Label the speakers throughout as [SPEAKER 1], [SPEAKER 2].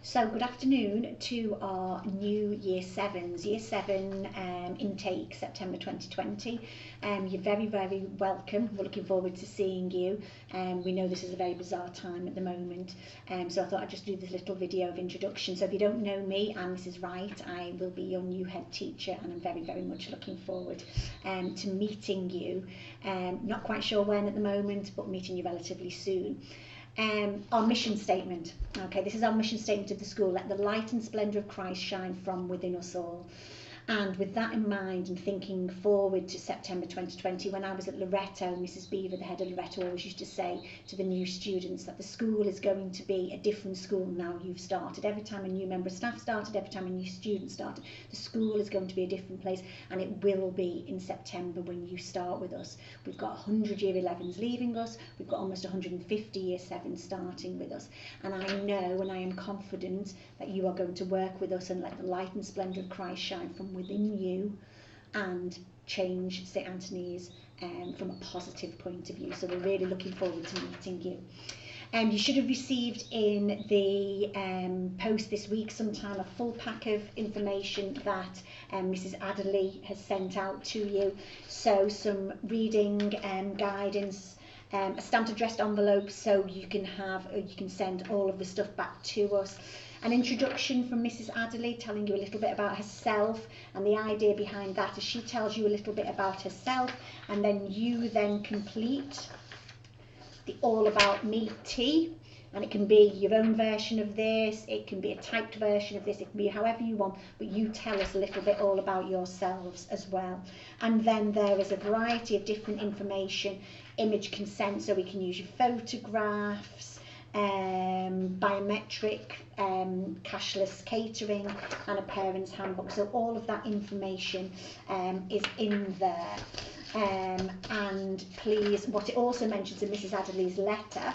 [SPEAKER 1] So good afternoon to our new Year 7s, Year 7 intake, September 2020. You're very, very welcome. We're looking forward to seeing you. We know this is a very bizarre time at the moment, so I thought I'd just do this little video of introduction. So if you don't know me, I'm Mrs. Wright. I will be your new head teacher, and I'm very, very much looking forward to meeting you. Not quite sure when at the moment, but meeting you relatively soon. Our mission statement. Okay, this is our mission statement of the school. Let the light and splendour of Christ shine from within us all. And with that in mind, and thinking forward to September 2020, when I was at Loretto, Mrs. Beaver, the head of Loretto, always used to say to the new students that the school is going to be a different school now you've started. Every time a new member of staff started, every time a new student started, the school is going to be a different place, and it will be in September when you start with us. We've got 100 Year 11s leaving us, we've got almost 150 Year 7s starting with us, and I know and I am confident that you are going to work with us and let the light and splendour of Christ shine from within you and change St Antony's from a positive point of view. So we're really looking forward to meeting you. You should have received in the post this week sometime a full pack of information that Mrs. Adderley has sent out to you. So some reading guidance, a stamped addressed envelope so you can send all of the stuff back to us. An introduction from Mrs. Adderley telling you a little bit about herself, and the idea behind that is she tells you a little bit about herself, and then you then complete the All About Me tea, and it can be your own version of this, it can be a typed version of this, it can be however you want, but you tell us a little bit all about yourselves as well. And then there is a variety of different information, image consent, so we can use your photographs, biometric, cashless catering, and a parent's handbook. So all of that information is in there. And please, what it also mentions in Mrs. Adderley's letter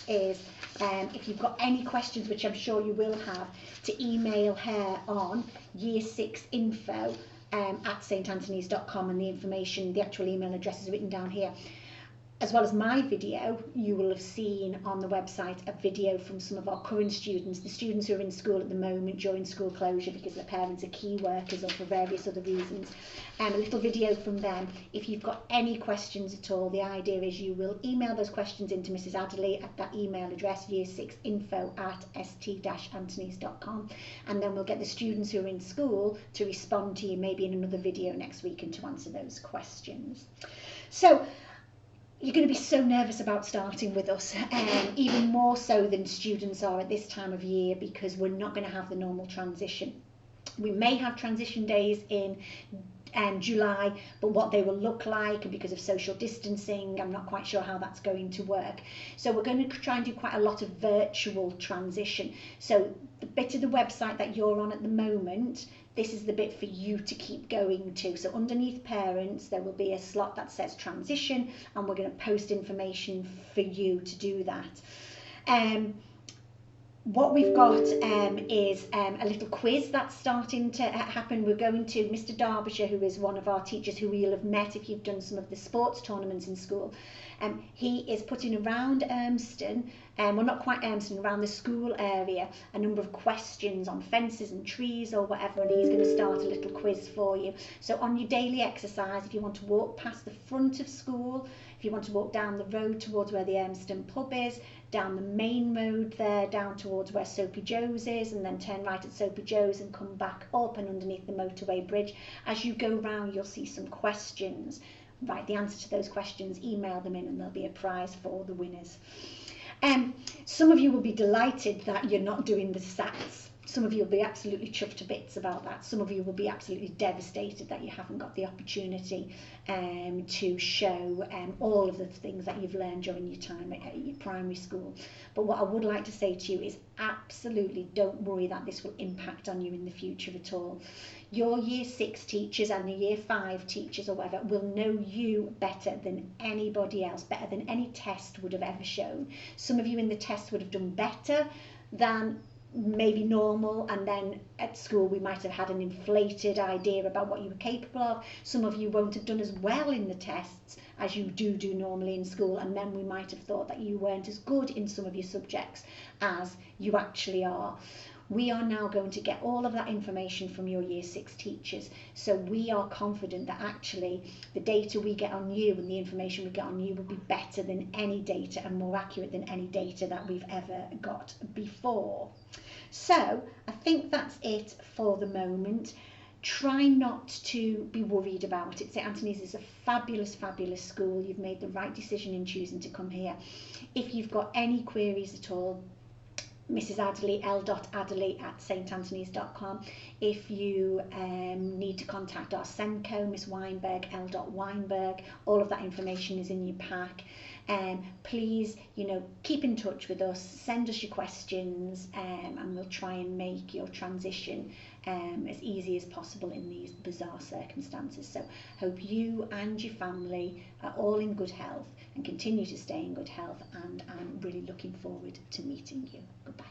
[SPEAKER 1] is if you've got any questions, which I'm sure you will have, to email her on year6info at stantonys.com, and the information, the actual email address is written down here. As well as my video, you will have seen on the website a video from some of our current students, the students who are in school at the moment during school closure because their parents are key workers or for various other reasons. A little video from them. If you've got any questions at all, the idea is you will email those questions into Mrs. Adderley at that email address, year6info at st-antonys.com, and then we'll get the students who are in school to respond to you maybe in another video next week and to answer those questions. So, you're going to be so nervous about starting with us, even more so than students are at this time of year, because we're not going to have the normal transition. We may have transition days in July, but what they will look like, and because of social distancing, I'm not quite sure how that's going to work. So we're going to try and do quite a lot of virtual transition. So the bit of the website that you're on at the moment, this is the bit for you to keep going to. So underneath parents, there will be a slot that says transition, and we're going to post information for you to do that. What we've got is a little quiz that's starting to happen. We're going to Mr. Derbyshire, who is one of our teachers who you'll have met if you've done some of the sports tournaments in school. He is putting around Urmston, well, not quite Urmston, around the school area, a number of questions on fences and trees or whatever, and he's going to start a little quiz for you. So on your daily exercise, if you want to walk past the front of school, if you want to walk down the road towards where the Urmston pub is, down the main road there, down towards where Soapy Joe's is, and then turn right at Soapy Joe's and come back up and underneath the motorway bridge. As you go round, you'll see some questions. Write the answer to those questions, email them in, and there'll be a prize for the winners. Some of you will be delighted that you're not doing the SATs. Some of you will be absolutely chuffed to bits about that. Some of you will be absolutely devastated that you haven't got the opportunity to show all of the things that you've learned during your time at your primary school. But what I would like to say to you is absolutely don't worry that this will impact on you in the future at all. Your Year 6 teachers and the Year 5 teachers or whatever will know you better than anybody else, better than any test would have ever shown. Some of you in the test would have done better than maybe normal, and then at school we might have had an inflated idea about what you were capable of. Some of you won't have done as well in the tests as you do normally in school, and then we might have thought that you weren't as good in some of your subjects as you actually are. We are now going to get all of that information from your Year 6 teachers, so we are confident that actually the data we get on you and the information we get on you will be better than any data and more accurate than any data that we've ever got before. So I think that's it for the moment. Try not to be worried about it. St Antony's is a fabulous, fabulous school. You've made the right decision in choosing to come here. If you've got any queries at all, Mrs Adderley, l.adderley@stantonys.com. If you need to contact our SENCO, Miss Weinberg, l.weinberg, all of that information is in your pack. Please, keep in touch with us, send us your questions, and we'll try and make your transition as easy as possible in these bizarre circumstances. So hope you and your family are all in good health and continue to stay in good health, and I'm really looking forward to meeting you. Goodbye.